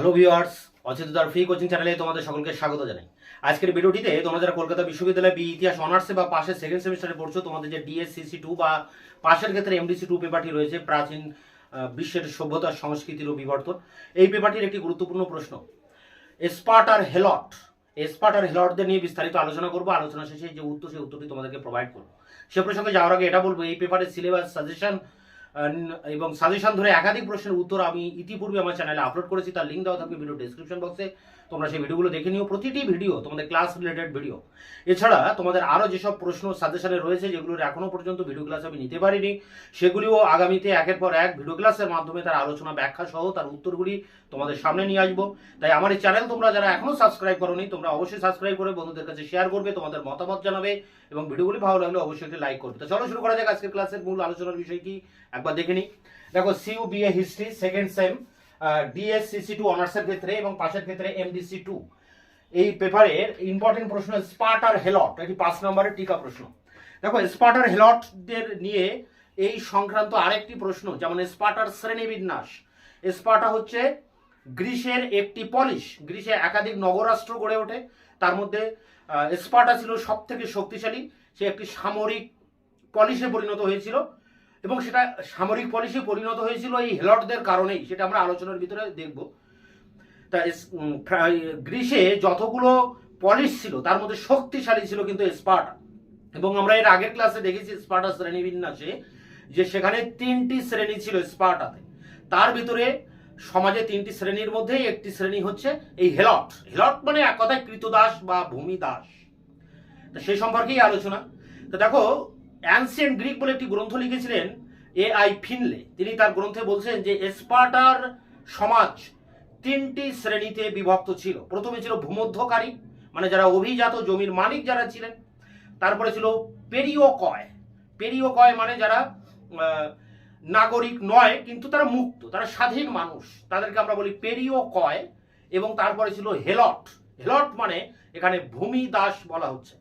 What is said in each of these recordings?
Hello viewers, অচিন্ততার free coaching চ্যানেলে তোমাদের সকলকে স্বাগত জানাই। আজকের ভিডিওটিতে তোমরা যারা কলকাতা বিশ্ববিদ্যালয়ে বি ইতিহাস অনার্সে বা পাশের সেকেন্ড সেমিস্টারে পড়ছো, তোমাদের যে ডিএসসিসি 2 বা পাশের ক্ষেত্রে এমডিসি 2 পেপারটি রয়েছে, প্রাচীন বিশ্বের সভ্যতা সংস্কৃতির ও বিবর্তন, এই পেপারটির একটি গুরুত্বপূর্ণ প্রশ্ন স্পার্টার হেলট। স্পার্টার হেলটদের নিয়ে বিস্তারিত আলোচনা করবো। আলোচনা শেষে যে উত্তর, সেই উত্তরটি তোমাদেরকে প্রোভাইড করবো। সে প্রসঙ্গে যাওয়ার আগে এটা বলবো, এই পেপারের সিলেবাস, সাজেশন এবং সাজেশন ধরে একাধিক প্রশ্নের উত্তর আমি ইতিপূর্বে আমার চ্যানেলে আপলোড করেছি, তার লিঙ্ক দেওয়া থাকবে ভিডিও ডেসক্রিপশন বক্সে। তোমরা সেই ভিডিওগুলো দেখে নিও, প্রতিটি ভিডিও তোমাদের ক্লাস রিলেটেড ভিডিও। এছাড়া তোমাদের আরও যেসব প্রশ্ন সাজেশনে রয়েছে, যেগুলোর এখনো পর্যন্ত ভিডিও ক্লাস আমি নিতে পারিনি, সেগুলিও আগামীতে একের পর এক ভিডিও ক্লাসের মাধ্যমে তার আলোচনা, ব্যাখ্যা সহ তার উত্তরগুলি তোমাদের সামনে নিয়ে আসবো। তাই আমার এই চ্যানেল তোমরা যারা এখনো সাবস্ক্রাইব করোনি, তোমরা অবশ্যই সাবস্ক্রাইব করে বন্ধুদের কাছে শেয়ার করবে, তোমাদের মতামত জানাবে এবং ভিডিওগুলি ভালো লাগলে অবশ্যই একটি লাইক করবে। তো চলো শুরু করা যাক আজকের ক্লাসের মূল আলোচনার বিষয় কি একবার দেখে নিই। দেখো, সিইউবিএ হিস্ট্রি সেকেন্ড সেম ডিএসসিসি 2 অনার্সের ক্ষেত্রে এবং পাশের ক্ষেত্রে এমডিসি 2, এই পেপারের ইম্পর্টেন্ট প্রশ্ন স্পার্টার হেলট, এটি 5 নম্বরের টিকা প্রশ্ন। দেখো, স্পার্টার হেলটদের নিয়ে এই সংক্রান্ত আরেকটি প্রশ্ন, যেমন স্পার্টার শ্রেণীবিন্যাস। স্পার্টা হচ্ছে গ্রিসের একটি পলিশ। গ্রিসে একাধিক নগরাষ্ট্র গড়ে ওঠে, তার মধ্যে স্পার্টা ছিল সব থেকে শক্তিশালী। সে একটি সামরিক পলিশে পরিণত হয়েছিল এবং সেটা সামরিক পলিশে পরিণত হয়েছিল এই হেলটদের কারণেই, সেটা আমরা আলোচনার ভিতরে দেখব। তা গ্রিসে যতগুলো পলিশ ছিল তার মধ্যে শক্তিশালী ছিল কিন্তু স্পার্টা। এবং আমরা এর আগের ক্লাসে দেখেছি স্পার্টা শ্রেণীবিন্যাসে যে সেখানে 3টি শ্রেণী ছিল স্পার্টাতে। তার ভিতরে সমাজে 3টি শ্রেণীর মধ্যে একটি শ্রেণী হচ্ছে এই হেলট। হেলট মানে এক কথায় কৃতদাস বা ভূমিদাস। তা সেই সম্পর্কেই আলোচনা। তো দেখো, অ্যানসিয়েন্ট গ্রিক বলে একটি গ্রন্থ লিখেছিলেন এআই ফিনলে। তিনি তার গ্রন্থে বলছেন যে স্পার্টার সমাজ 3টি শ্রেণীতে বিভক্ত ছিল। প্রথমে ছিল ভূমধ্যকারী, মানে যারা অভিজাত জমির মালিক যারা ছিলেন। তারপরে ছিল পেরিওকয়। পেরিওকয় মানে যারা নাগরিক নয় কিন্তু তারা মুক্ত, তারা স্বাধীন মানুষ, তাদেরকে আমরা বলি পেরিওকয়। এবং তারপরে ছিল হেলট। হেলট মানে এখানে ভূমিদাস বলা হচ্ছে।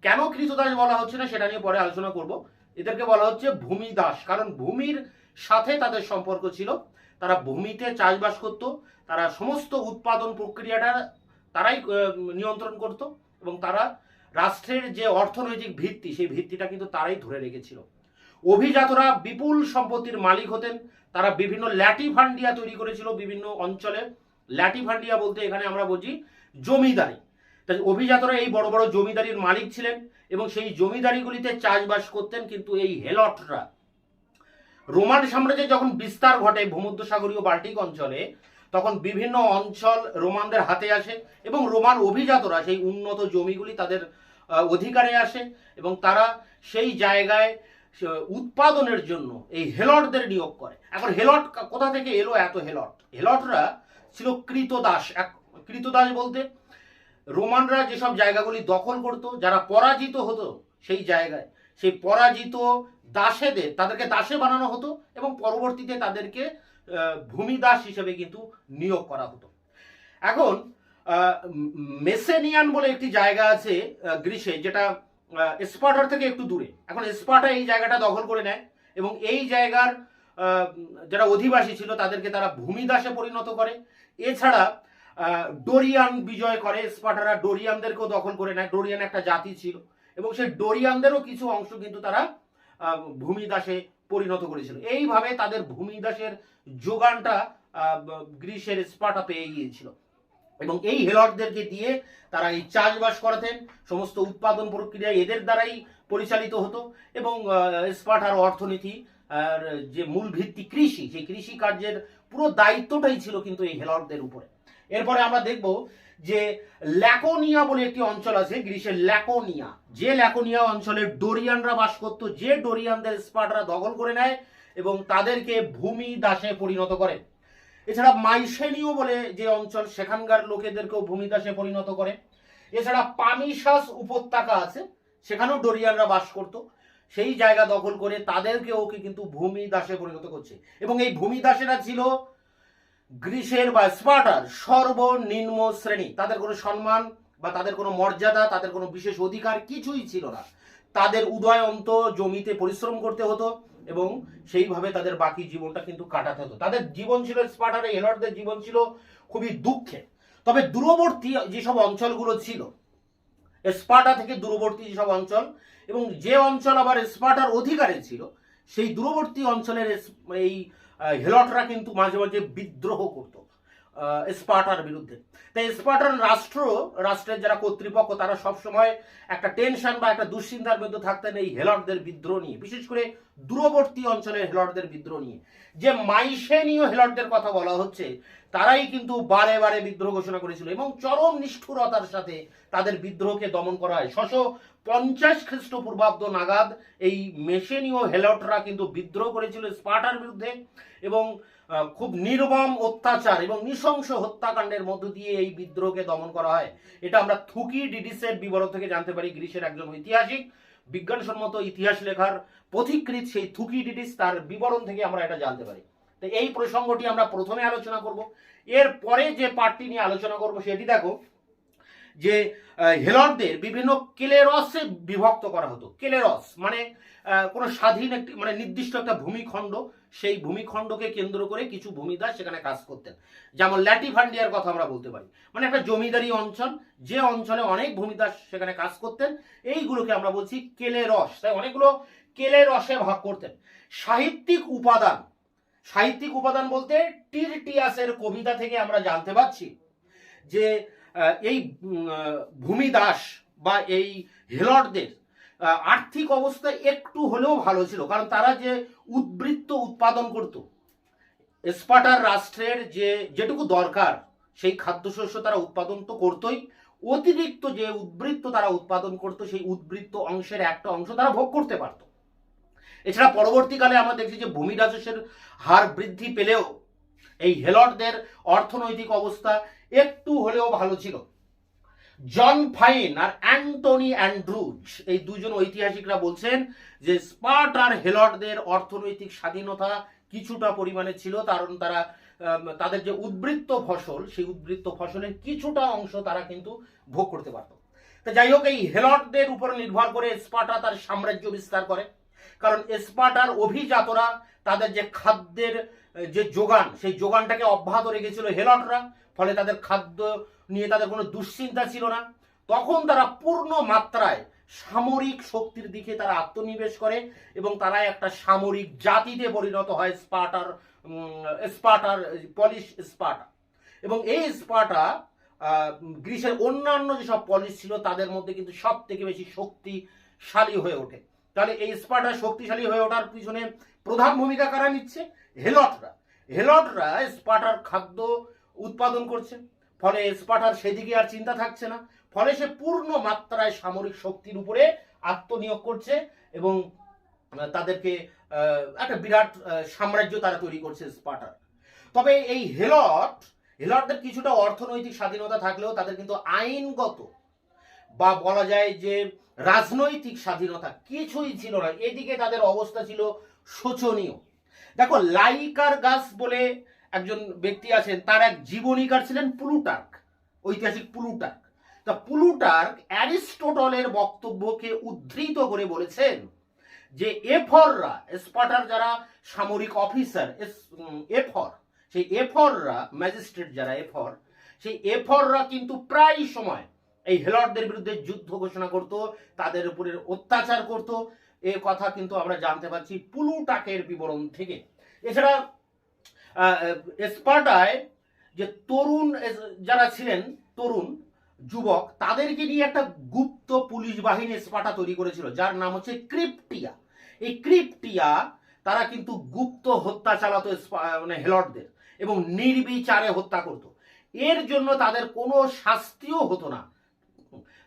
কেন কৃতদাস বলা হচ্ছে না সেটা নিয়ে পরে আলোচনা করব। এদেরকে বলা হচ্ছে ভূমিদাস কারণ ভূমির সাথে তাদের সম্পর্ক ছিল। তারা ভূমিতে চাষবাস করত, তারা সমস্ত উৎপাদন প্রক্রিয়াটা তারাই নিয়ন্ত্রণ করত এবং তারা রাষ্ট্রের যে অর্থনৈতিক ভিত্তি, সেই ভিত্তিটা কিন্তু তারাই ধরে রেখেছিল। অভিজাতরা বিপুল সম্পত্তির মালিক হতেন। তারা বিভিন্ন ল্যাটিভান্ডিয়া তৈরি করেছিল বিভিন্ন অঞ্চলে। ল্যাটিভান্ডিয়া বলতে এখানে আমরা বুঝি জমিদারি। তাই অভিজাতরা এই বড় বড় জমিদারির মালিক ছিলেন এবং সেই জমিদারিগুলিতে চাষবাস করতেন। কিন্তু এই হেলটরা, রোমান সাম্রাজ্যের যখন বিস্তার ঘটে ভূমধ্যসাগরীয় বাল্টিক অঞ্চলে, তখন বিভিন্ন অঞ্চল রোমানদের হাতে আসে এবং রোমান অভিজাতরা সেই উন্নত জমিগুলি তাদের অধিকারে আসে এবং তারা সেই জায়গায় উৎপাদনের জন্য এই হেলটদের নিয়োগ করে। এখন হেলট কোথা থেকে এলো এত হেলট? হেলটরা ছিল কৃতদাস। কৃতদাস বলতে রোমানরা যেসব জায়গাগুলি দখল করত, যারা পরাজিত হতো সেই জায়গায়, সেই পরাজিত দাসেদের তাদেরকে দাসে বানানো হতো এবং পরবর্তীতে তাদেরকে ভূমিদাস হিসেবে কিন্তু নিয়োগ করা হতো। এখন মেসেনিয়ান বলে একটি জায়গা আছে গ্রিসে, যেটা স্পার্টার থেকে একটু দূরে। এখন স্পার্টা এই জায়গাটা দখল করে নেয় এবং এই জায়গার যারা অধিবাসী ছিল তাদেরকে তারা ভূমিদাসে পরিণত করে। এছাড়া ডোরিয়ান বিজয় করে। স্পার্টারা ডোরিয়ানদেরকেও দখল করে নেয়। ডোরিয়ান একটা জাতি ছিল এবং সেই ডোরিয়ানদেরও কিছু অংশ কিন্তু তারা ভূমিদাসে পরিণত করেছিল। এইভাবে তাদের ভূমিদাসের যোগানটা গ্রিসের স্পার্টা পেয়ে গিয়েছিল এবং এই হেলটদেরকে দিয়ে তারা এই চাষবাস করাতেন। সমস্ত উৎপাদন প্রক্রিয়া এদের দ্বারাই পরিচালিত হতো এবং স্পার্টার অর্থনীতি আর যে মূল ভিত্তি কৃষি, সেই কৃষি কার্যের পুরো দায়িত্বটাই ছিল কিন্তু এই হেলটদের উপরে। এরপরে আমরা দেখব যে ল্যাকোনিয়া বলে একটি অঞ্চল আছে গ্রিসের, ল্যাকোনিয়া। যে ল্যাকোনিয়া অঞ্চলে ডোরিয়ানরা বাস করত, যে ডোরিয়ানদের স্পার্টারা দখল করে নেয় এবং তাদেরকে ভূমিদাসে পরিণত করে। এছাড়া মাইসেনীয় বলে যে অঞ্চল, সেখানকার লোকেদেরকেও ভূমিদাসে পরিণত করে। এছাড়া পামিসাস উপত্যকা আছে, সেখানেও ডোরিয়ানরা বাস করত। সেই জায়গা দখল করে তাদেরকেও কিন্তু ভূমিদাসে পরিণত করছে এবং এই ভূমিদাসেরা ছিল গ্রিসের বা স্পার্টার সর্বনিম্ন শ্রেণী। তাদের কোনো সম্মান বা তাদের কোনো মর্যাদা, তাদের কোনো বিশেষ অধিকার কিছুই ছিল না। তাদের উদয়ন্ত জমিতে পরিশ্রম করতে হতো এবং সেইভাবে তাদের বাকি জীবনটা কিন্তু কাটাতে হতো। তাদের জীবন ছিল, স্পার্টার হেলটদের জীবন ছিল খুবই দুঃখে। তবে দূরবর্তী যেসব অঞ্চলগুলো ছিল, স্পার্টা থেকে দূরবর্তী যেসব অঞ্চল, এবং যে অঞ্চল আবার স্পার্টার অধিকারে ছিল, সেই দূরবর্তী অঞ্চলের এই হেলটরা কিন্তু মাঝে মাঝে বিদ্রোহ করত স্পার্টার বিরুদ্ধে। তাই স্পার্টান রাষ্ট্রের যারা কর্তৃপক্ষ, তারা সবসময় একটা টেনশন বা একটা দুশ্চিন্তার মধ্যে থাকতেন এই হেলটদের বিদ্রোহ নিয়ে, বিশেষ করে দূরবর্তী অঞ্চলের হেলটদের বিদ্রোহ নিয়ে। যে মাইসেনীয় হেলটদের কথা বলা হচ্ছে, তারাই কিন্তু বারে বারে বিদ্রোহ ঘোষণা করেছিল এবং চরম নিষ্ঠুরতার সাথে তাদের বিদ্রোহকে দমন করা হয়। 650 খ্রিস্টপূর্বাব্দ নাগাদ এই মেসেনীয় হেলটরা কিন্তু বিদ্রোহ করেছিল স্পার্টার বিরুদ্ধে, এবং খুব নির্মম অত্যাচার এবং নৃশংস হত্যাকাণ্ডের মধ্য দিয়ে এই বিদ্রোহকে দমন করা হয়। এটা আমরা থুকিডিডিসের বিবরণ থেকে জানতে পারি। গ্রিসের একজন ঐতিহাসিক, বিজ্ঞানসম্মত ইতিহাস লেখার পথিকৃৎ সেই থুকিডিডিস, তার বিবরণ থেকে আমরা এটা জানতে পারি। তো এই প্রসঙ্গটি আমরা প্রথমে আলোচনা করব। এর পরে যে পার্টটি নিয়ে আলোচনা করব সেটি দেখো, যে হেলটদের বিভিন্ন ক্লেরসে বিভক্ত করা হতো। ক্লেরস মানে কোনো স্বাধীন একটি, মানে নির্দিষ্ট একটা ভূমিখণ্ড, সেই ভূমিখণ্ডকে কেন্দ্র করে কিছু ভূমিদার সেখানে কাজ করতেন। যেমন ল্যাটিভান্ডিয়ার কথা আমরা বলতে পারি, মানে একটা জমিদারি অঞ্চল, যে অঞ্চলে অনেক ভূমিদার সেখানে কাজ করতেন, এইগুলোকে আমরা বলছি ক্লেরস। তাই অনেকগুলো ক্লেরসে ভাগ করতেন। সাহিত্যিক উপাদান বলতে টিরটিয়াসের কবিতা থেকে আমরা জানতে পারছি যে এই ভূমিদাস বা এই হেলটদের আর্থিক অবস্থা একটু হলেও ভালো ছিল, কারণ তারা যে উদ্বৃত্ত উৎপাদন করত, স্পার্টার রাষ্ট্রের যেটুকু দরকার সেই খাদ্যশস্য তারা উৎপাদন তো করতোই, অতিরিক্ত যে উদ্বৃত্ত তারা উৎপাদন করত, সেই উদ্বৃত্ত অংশের একটা অংশ তারা ভোগ করতে পারত। এছাড়া পরবর্তীকালে আমরা দেখছি যে ভূমি রাজস্বের হার বৃদ্ধি পেলেও এই হেলটদের অর্থনৈতিক অবস্থা একটু হলেও ভালো ছিল। জন ফাইন আর অ্যান্টনি অ্যান্ড্রুজ, এই দুজন ঐতিহাসিকরা বলছেন যে স্পার্টার হেলটদের অর্থনৈতিক স্বাধীনতা কিছুটা পরিমাণে ছিল, কারণ তারা তাদের যে উদ্বৃত্ত ফসল, সেই উদ্বৃত্ত ফসলের কিছুটা অংশ তারা কিন্তু ভোগ করতে পারত। তো যাই হোক, এই হেলটদের উপর নির্ভর করে স্পার্টা তার সাম্রাজ্য বিস্তার করে, কারণ স্পার্টার অভিজাতরা তাদের যে খাদ্যের যে যোগান, সেই যোগানটাকে অব্যাহত রেখেছিল হেলটরা, ফলে তাদের খাদ্য নিয়ে তাদের কোনো দুশ্চিন্তা ছিল না। তখন তারা পূর্ণ মাত্রায় সামরিক শক্তির দিকে তারা আত্মনিবেশ করে এবং তারা একটা সামরিক জাতিতে পরিণত হয়, স্পার্টার পলিশ স্পার্টা। এবং এই স্পার্টা গ্রিসের অন্যান্য যেসব পলিশ ছিল তাদের মধ্যে কিন্তু সব থেকে বেশি শক্তিশালী হয়ে ওঠে। তাহলে এই স্পার্টা শক্তিশালী হয়ে ওঠার পিছনে প্রধান ভূমিকা কারা নিচ্ছে? হেলটরা স্পার্টার খাদ্য উৎপাদন করছে, ফলে স্পার্টার সেদিকে আর চিন্তা থাকছে না, ফলে সে পূর্ণ মাত্রায় সামরিক শক্তির উপরে আত্মনিয়োগ করছে এবং তাদেরকে একটা বিরাট সাম্রাজ্য তারা তৈরি করছে স্পার্টার। তবে এই হেলটদের কিছুটা অর্থনৈতিক স্বাধীনতা থাকলেও তাদের কিন্তু আইনগত বা বলা যায় যে রাজনৈতিক স্বাধীনতা কিছুই ছিল না। এদিকে তাদের অবস্থা ছিল শোচনীয়। দেখো, লাইকার গাস বলে একজন ব্যক্তি আছেন, তার এক জীবনীকার ছিলেন প্লুটার্ক, ঐতিহাসিক প্লুটার্ক। তা প্লুটার্ক অ্যারিস্টটলের বক্তব্যকে উদ্ধৃত করে বলেছেন যে এফররা, স্পার্টার যারা সামরিক অফিসার, সেই এফররা, ম্যাজিস্ট্রেট যারা সেই এফররা কিন্তু প্রায় সময় এই হেলটদের বিরুদ্ধে যুদ্ধ ঘোষণা করত, তাদের উপরে অত্যাচার করত। এ কথা কিন্তু আমরা জানতে পারছি প্লুটার্কের বিবরণ থেকে। এছাড়া স্পার্টায় যে তরুণ যারা ছিলেন, তরুণ যুবক, তাদেরকে নিয়ে একটা গুপ্ত পুলিশ বাহিনী স্পার্টা তৈরি করেছিল, যার নাম হচ্ছে ক্রিপ্টিয়া। এই ক্রিপ্টিয়া তারা কিন্তু গুপ্ত হত্যা চালাতো মানে হেলটদের, এবং নির্বিচারে হত্যা করত। এর জন্য তাদের কোনো শাস্তিও হতো না।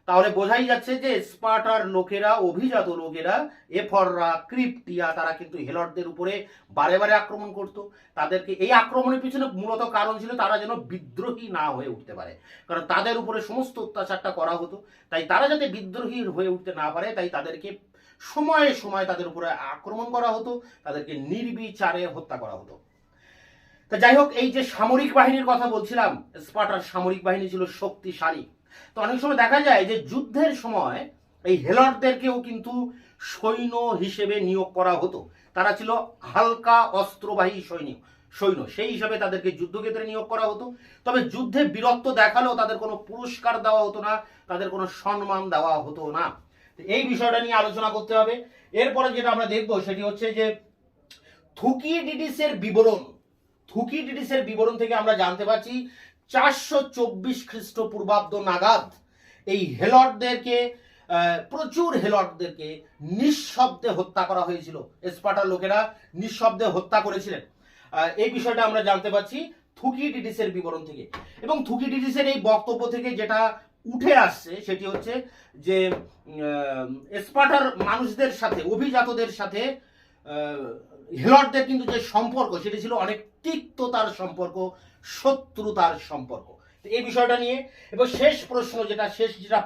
তাহলে বোঝাই যাচ্ছে যে স্পার্টার লোকেরা, অভিজাত লোকেরা, এফররা, ক্রিপ্টিয়া, তারা কিন্তু হেলটদের উপরে বারে বারে আক্রমণ করত। তাদেরকে এই আক্রমণের পিছনে মূলত কারণ ছিল তারা যেন বিদ্রোহী না হয়ে উঠতে পারে, কারণ তাদের উপরে সমস্ত অত্যাচারটা করা হতো। তাই তারা যাতে বিদ্রোহী হয়ে উঠতে না পারে, তাই তাদেরকে সময়ে সময়ে তাদের উপরে আক্রমণ করা হতো, তাদেরকে নির্বিচারে হত্যা করা হতো। তা যাই হোক, এই যে সামরিক বাহিনীর কথা বলছিলাম, স্পার্টার সামরিক বাহিনী ছিল শক্তিশালী। তো অনেক সময় দেখা যায় যে যুদ্ধের সময় এই হেলটদেরকেও কিন্তু সৈন্য হিসেবে নিয়োগ করা হতো। তারা ছিল হালকা অস্ত্রবাহী সৈন্য, সেই হিসাবে তাদেরকে যুদ্ধক্ষেত্রে নিয়োগ করা হতো। তবে যুদ্ধে বীরত্ব দেখালেও তাদের কোনো পুরস্কার দেওয়া হতো না, তাদের কোনো সম্মান দেওয়া হতো না। এই বিষয়টা নিয়ে আলোচনা করতে হবে। এরপরে যেটা আমরা দেখবো সেটি হচ্ছে যে থুকিডিডিসের বিবরণ থেকে আমরা জানতে পারছি 424 খ্রিস্টপূর্বাব্দ নাগাদ এই প্রচুর হেলটদেরকে নিঃশব্দে হত্যা করা হয়েছিল। স্পার্টার লোকেরা নিঃশব্দে হত্যা করেছিলেন। এই বিষয়টা আমরা জানতে পারছি থুকিডিডিসের বিবরণ থেকে। এবং থুকিডিডিসের এই বক্তব্য থেকে যেটা উঠে আসছে সেটি হচ্ছে যে স্পার্টার মানুষদের সাথে, অভিজাতদের সাথে হেলটদের কিন্তু যে সম্পর্ক সেটি ছিল অনেক তিক্ততার সম্পর্ক, শত্রুতার সম্পর্ক। এই বিষয়টা নিয়ে এবং শেষ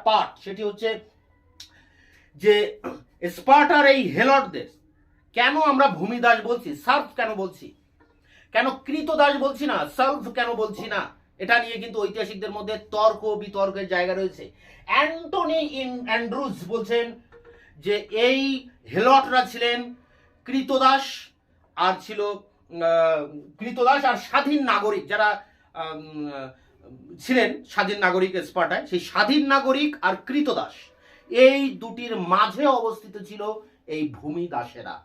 পার্ট সেটি হচ্ছে যে স্পার্টার এই হেলটদের কেন আমরা ভূমিদাস বলছি, সার্ভ কেন বলছি, কেন কৃতদাস বলছি না, সার্ভ কেন বলছি না, এটা নিয়ে কিন্তু ঐতিহাসিকদের মধ্যে তর্ক বিতর্কের জায়গা রয়েছে। অ্যান্টনি অ্যান্ড্রুজ বলছেন যে এই হেলটরা ছিলেন কৃতদাস আর স্বাধীন নাগরিক, যারা ছিলেন স্বাধীন নাগরিক স্পার্টায়, সেই স্বাধীন নাগরিক আর কৃতদাস এই দুটির মাঝে অবস্থিত ছিল এই ভূমিদাসেরা।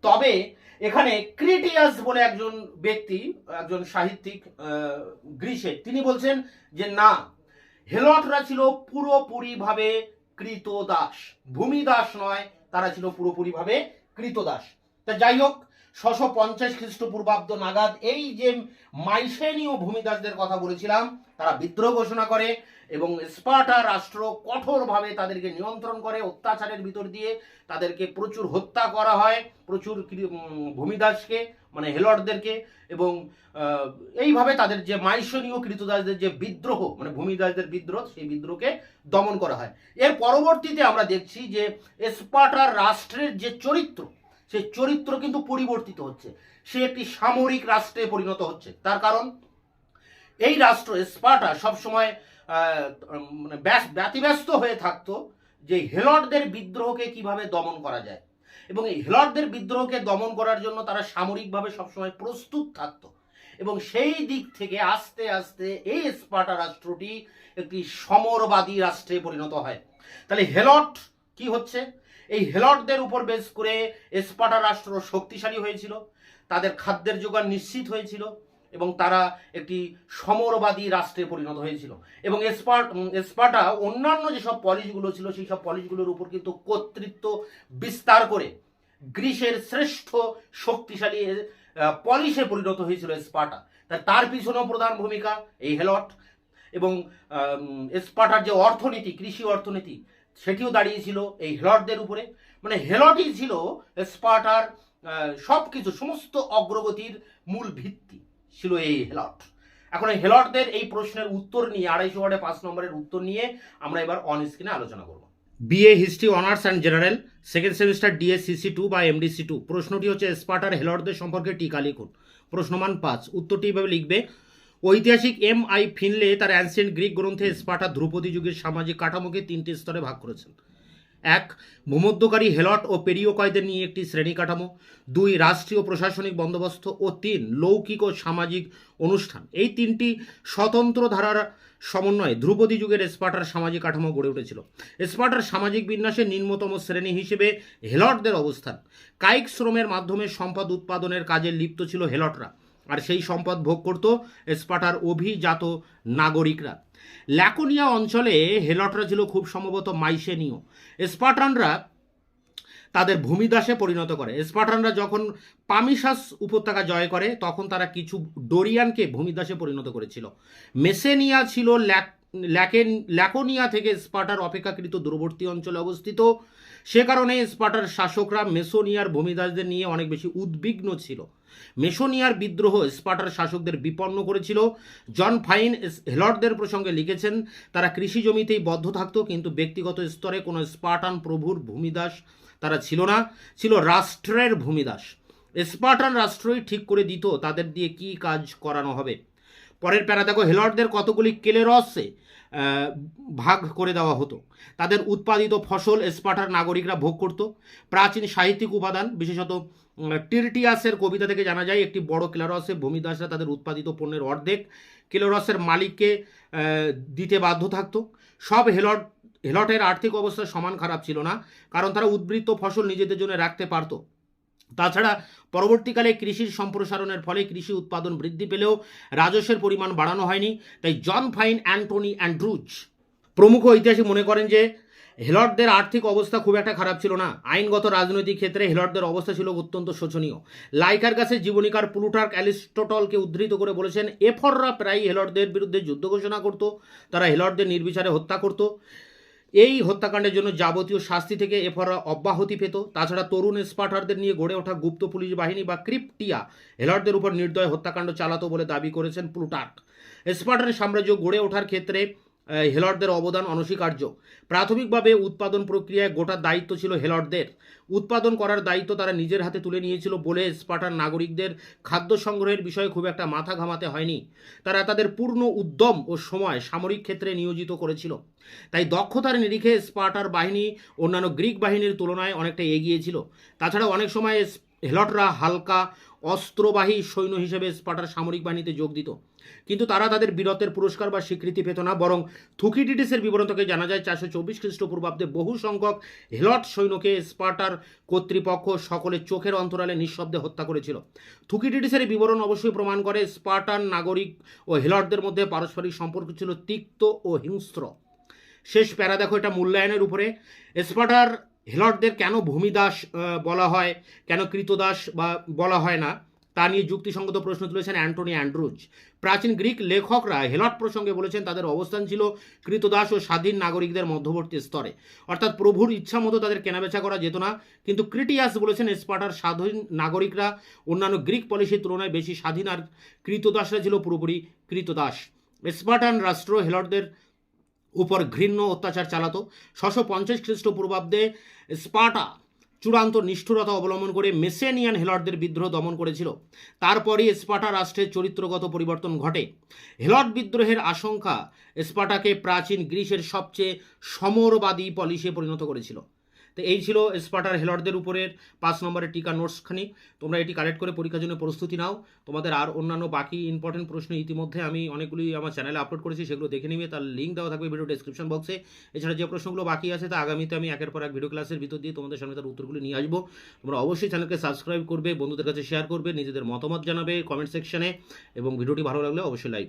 তবে এখানে ক্রিটিয়াস বলে একজন ব্যক্তি, একজন সাহিত্যিক গ্রিসের, তিনি বলছেন যে না, হেলটরা ছিল পুরোপুরিভাবে কৃতদাস, ভূমিদাস নয়, তারা ছিল পুরোপুরিভাবে কৃতদাস। তা যাই হোক, 650 খ্রিস্টপূর্বাব্দ নাগাদ এই যে মাইসেনীয় ভূমিদাসদের কথা বলেছিলাম, তারা বিদ্রোহ ঘোষণা করে এবং স্পার্টা রাষ্ট্র কঠোরভাবে তাদেরকে নিয়ন্ত্রণ করে, অত্যাচারের ভিতর দিয়ে তাদেরকে প্রচুর হত্যা করা হয়, প্রচুর ভূমিদাসকে মানে হেলটদেরকে, এবং এইভাবে তাদের যে মাইসেনীয় কৃতদাসদের যে বিদ্রোহ মানে ভূমিদাসদের বিদ্রোহ, সেই বিদ্রোহকে দমন করা হয়। এর পরবর্তীতে আমরা দেখছি যে স্পার্টার রাষ্ট্রের যে চরিত্র, সেই চরিত্র কিন্তু পরিবর্তিত হচ্ছে, সে একটি সামরিক রাষ্ট্রে পরিণত হচ্ছে। তার কারণ এই রাষ্ট্র স্পার্টা সবসময় মানে ব্যতিব্যস্ত হয়ে থাকতো যে হেলটদের বিদ্রোহকে কিভাবে দমন করা যায়, এবং এই হেলটদের বিদ্রোহকে দমন করার জন্য তারা সামরিকভাবে সবসময় প্রস্তুত থাকতো। এবং সেই দিক থেকে আস্তে আস্তে এই স্পার্টা রাষ্ট্রটি একটি সমরবাদী রাষ্ট্রে পরিণত হয়। তাহলে হেলট কি হচ্ছে, এই হেলটদের উপর বেস করে স্পার্টা রাষ্ট্র শক্তিশালী হয়েছিল, তাদের খাদ্যের যোগান নিশ্চিত হয়েছিল এবং তারা একটি সমরবাদী রাষ্ট্রে পরিণত হয়েছিল। এবং স্পার্টা অন্যান্য যেসব পলিশগুলো ছিল সেই সব পলিশগুলোর উপর কিন্তু কর্তৃত্ব বিস্তার করে গ্রিসের শ্রেষ্ঠ শক্তিশালী পলিশে পরিণত হয়েছিল স্পার্টা। তার পিছনেও প্রধান ভূমিকা এই হেলট। এবং স্পার্টার যে অর্থনীতি, কৃষি অর্থনীতি, সেটিও দাঁড়িয়েছিল এই হেলটদের উপরে। মানে হেলটই ছিল স্পার্টার সবকিছু, সমস্ত অগ্রগতির মূল ভিত্তি ছিল এই হেলট। এখন এই হেলটদের এই প্রশ্নের উত্তর নিয়ে 250 ওয়ার্ডে 5 নম্বরের উত্তর নিয়ে আমরা এবার অন স্ক্রিনে আলোচনা করব। BA history honours and general second semester DSCC2 বা MDC2। প্রশ্নটি হচ্ছে স্পার্টার হেলটদের সম্পর্কে টিকা লিখুন। প্রশ্নমান 5। উত্তরটি এইভাবে লিখবে। ঐতিহাসিক MI ফিনলে তার অ্যানসিয়েন্ট গ্রিক গ্রন্থে স্পার্টা ধ্রুপদী যুগের সামাজিক কাঠামোকে 3টি স্তরে ভাগ করেছেন। 1. ভূমধ্যকারী হেলট ও পেরিওকয়দের নিয়ে একটি শ্রেণী কাঠামো। 2. রাষ্ট্রীয় প্রশাসনিক বন্দোবস্ত ও 3. লৌকিক ও সামাজিক অনুষ্ঠান। এই 3টি স্বতন্ত্র ধারার সমন্বয়ে ধ্রুপদী যুগের স্পার্টার সামাজিক কাঠামো গড়ে উঠেছিল। স্পার্টার সামাজিক বিন্যাসের নিম্নতম শ্রেণী হিসেবে হেলটদের অবস্থান। কায়িক শ্রমের মাধ্যমে সম্পদ উৎপাদনের কাজে লিপ্ত ছিল হেলটরা, আর সেই সম্পদ ভোগ করত স্পার্টার অভিজাত নাগরিকরা। ল্যাকোনিয়া অঞ্চলে হেলটরা ছিল খুব সম্ভবত মাইসেনীয়। স্পার্টানরা তাদের ভূমিদাসে পরিণত করে। স্পার্টানরা যখন পামিসাস উপত্যকা জয় করে তখন তারা কিছু ডোরিয়ানকে ভূমিদাসে পরিণত করেছিল। মেসেনিয়া ছিল ল্যাকোনিয়া থেকে স্পার্টার অপেক্ষাকৃত দূরবর্তী অঞ্চলে অবস্থিত। সে কারণে স্পার্টার শাসকরা মেসোনিয়ার ভূমিদাসদের নিয়ে অনেক বেশি উদ্বিগ্ন ছিল। মেসোনিয়ার বিদ্রোহ স্পার্টার শাসকদের বিপন্ন করেছিল। জন ফাইন হেলটদের প্রসঙ্গে লিখেছেন, তারা কৃষি জমিতেই বদ্ধ থাকত, কিন্তু ব্যক্তিগত স্তরে কোনো স্পার্টান প্রভুর ভূমিদাস তারা ছিল না, ছিল রাষ্ট্রের ভূমিদাস। স্পার্টান রাষ্ট্রই ঠিক করে দিত তাদের দিয়ে কি কাজ করানো হবে। পরের প্যারা দেখো, হেলটদের কতগুলি কেলেরসে ভাগ করে দেওয়া হতো। তাদের উৎপাদিত ফসল স্পার্টার নাগরিকরা ভোগ করত। প্রাচীন সাহিত্যিক উপাদান বিশেষত টিরটিয়াসের কবিতা থেকে জানা যায় একটি বড় ক্লেরসে ভূমিদাসরা তাদের উৎপাদিত পণ্যের অর্ধেক ক্লেরসের মালিককে দিতে বাধ্য থাকতো। সব হেলটের আর্থিক অবস্থা সমান খারাপ ছিল না, কারণ তারা উদ্বৃত্ত ফসল নিজেদের জন্য রাখতে পারত। তাছাড়া পরবর্তীকালে কৃষির সম্প্রসারণের ফলে কৃষি উৎপাদন বৃদ্ধি পেলেও রাজস্বের পরিমাণ বাড়ানো হয়নি। তাই জন ফাইন, অ্যান্টনি অ্যান্ড্রুজ প্রমুখ ঐতিহাসিক মনে করেন যে হেলটদের আর্থিক অবস্থা খুব একটা খারাপ ছিল না। আইনগত রাজনৈতিক ক্ষেত্রে হেলটদের অবস্থা ছিল অত্যন্ত শোচনীয়। লাইকার কাছে জীবনীকার প্লুটার্ক অ্যারিস্টটলকে উদ্ধৃত করে বলেছেন, এফররা প্রায়ই হেলটদের বিরুদ্ধে যুদ্ধ ঘোষণা করত। তারা হেলটদের নির্বিচারে হত্যা করত। এই হত্যাকাণ্ডের জন্য যাবতীয় শাস্তি থেকে এফররা অব্যাহতি পেত। তাছাড়া তরুণ স্পার্টারদের নিয়ে গড়ে ওঠা গুপ্ত পুলিশ বাহিনী বা ক্রিপ্টিয়া হেলটদের উপর নির্দয় হত্যাকাণ্ড চালাতো বলে দাবি করেছেন প্লুটার্ক। স্পার্টার সাম্রাজ্য গড়ে ওঠার ক্ষেত্রে হেলটদের অবদান অনস্বীকার্য। প্রাথমিকভাবে উৎপাদন প্রক্রিয়ায় গোটা দায়িত্ব ছিল হেলটদের। উৎপাদন করার দায়িত্ব তারা নিজের হাতে তুলে নিয়েছিল বলে স্পার্টার নাগরিকদের খাদ্য সংগ্রহের বিষয়ে খুব একটা মাথা ঘামাতে হয়নি। তারা তাদের পূর্ণ উদ্যম ও সময় সামরিক ক্ষেত্রে নিয়োজিত করেছিল। তাই দক্ষতার নিরিখে স্পার্টার বাহিনী অন্যান্য গ্রিক বাহিনীর তুলনায় অনেকটা এগিয়ে ছিল। তাছাড়া অনেক সময় হেলটরা হালকা অস্ত্রবাহী সৈন্য হিসেবে স্পার্টার সামরিক বাহিনীতে যোগ দিত, কিন্তু তারা তাদের বীরত্বের পুরস্কার বা স্বীকৃতি পেত না। বরং থুকিডিডিসের বিবরণ থেকে জানা যায় 424 খ্রিস্টপূর্বাব্দে বহু সংখ্যক হেলট সৈন্যকে স্পার্টার কর্তৃপক্ষ সকলের চোখের অন্তরালে নিঃশব্দে হত্যা করেছিল। থুকিডিডিসের বিবরণ অবশ্যই প্রমাণ করে স্পার্টান নাগরিক ও হেলটদের মধ্যে পারস্পরিক সম্পর্ক ছিল তিক্ত ও হিংস্র। শেষ প্যারা দেখো, এটা মূল্যায়নের উপরে। স্পার্টার হেলটদের কেন ভূমিদাস বলা হয়, কেন কৃতদাস বা বলা হয় না, তা নিয়ে যুক্তিসঙ্গত প্রশ্ন তুলেছেন অ্যান্টনি অ্যান্ড্রুজ। প্রাচীন গ্রিক লেখকরা হেলট প্রসঙ্গে বলেছেন তাদের অবস্থান ছিল কৃতদাস ও স্বাধীন নাগরিকদের মধ্যবর্তী স্তরে, অর্থাৎ প্রভুর ইচ্ছা মতো তাদের কেনাবেচা করা যেত না। কিন্তু ক্রিটিয়াস বলেছেন স্পার্টার স্বাধীন নাগরিকরা অন্যান্য গ্রিক পলিসির তুলনায় বেশি স্বাধীন, আর কৃতদাসরা ছিল পুরোপুরি কৃতদাস। স্পার্টান রাষ্ট্র হেলটদের উপর ঘৃণ্য অত্যাচার চালাতো। 650 খ্রিস্টপূর্বাব্দে স্পার্টা চূড়ান্ত নিষ্ঠুরতা অবলম্বন করে মেসেনিয়ান হেলটদের বিদ্রোহ দমন করেছিল। তারপরই স্পার্টা রাষ্ট্রের চরিত্রগত পরিবর্তন ঘটে। হেলট বিদ্রোহের আশঙ্কা স্পার্টাকে প্রাচীন গ্রিসের সবচেয়ে সমরবাদী পলিসে পরিণত করেছিল। তো এই ছিল স্পার্টার হেলটদের উপরের 5 নম্বরের টিকা নোটসখানি। তোমরা এটি কালেক্ট করে পরীক্ষার জন্য প্রস্তুতি নাও। তোমাদের আর অন্যান্য বাকি ইম্পর্টেন্ট প্রশ্ন ইতিমধ্যে আমি অনেকগুলি আমার চ্যানেলে আপলোড করেছি, সেগুলো দেখে নিবে। তার লিঙ্ক দেওয়া থাকবে ভিডিও ডেসক্রিপশন বক্সে। এছাড়া যে প্রশ্নগুলো বাকি আছে তা আগামীতে আমি একের পর এক ভিডিও ক্লাসের ভিতর দিয়ে তোমাদের সামনে তার উত্তরগুলো নিয়ে আসবো। তোমরা অবশ্যই চ্যানেলকে সাবস্ক্রাইব করবে, বন্ধুদের কাছে শেয়ার করবে, নিজেদের মতামত জানাবে কমেন্ট সেকশনে, এবং ভিডিওটি ভালো লাগলে অবশ্যই লাইক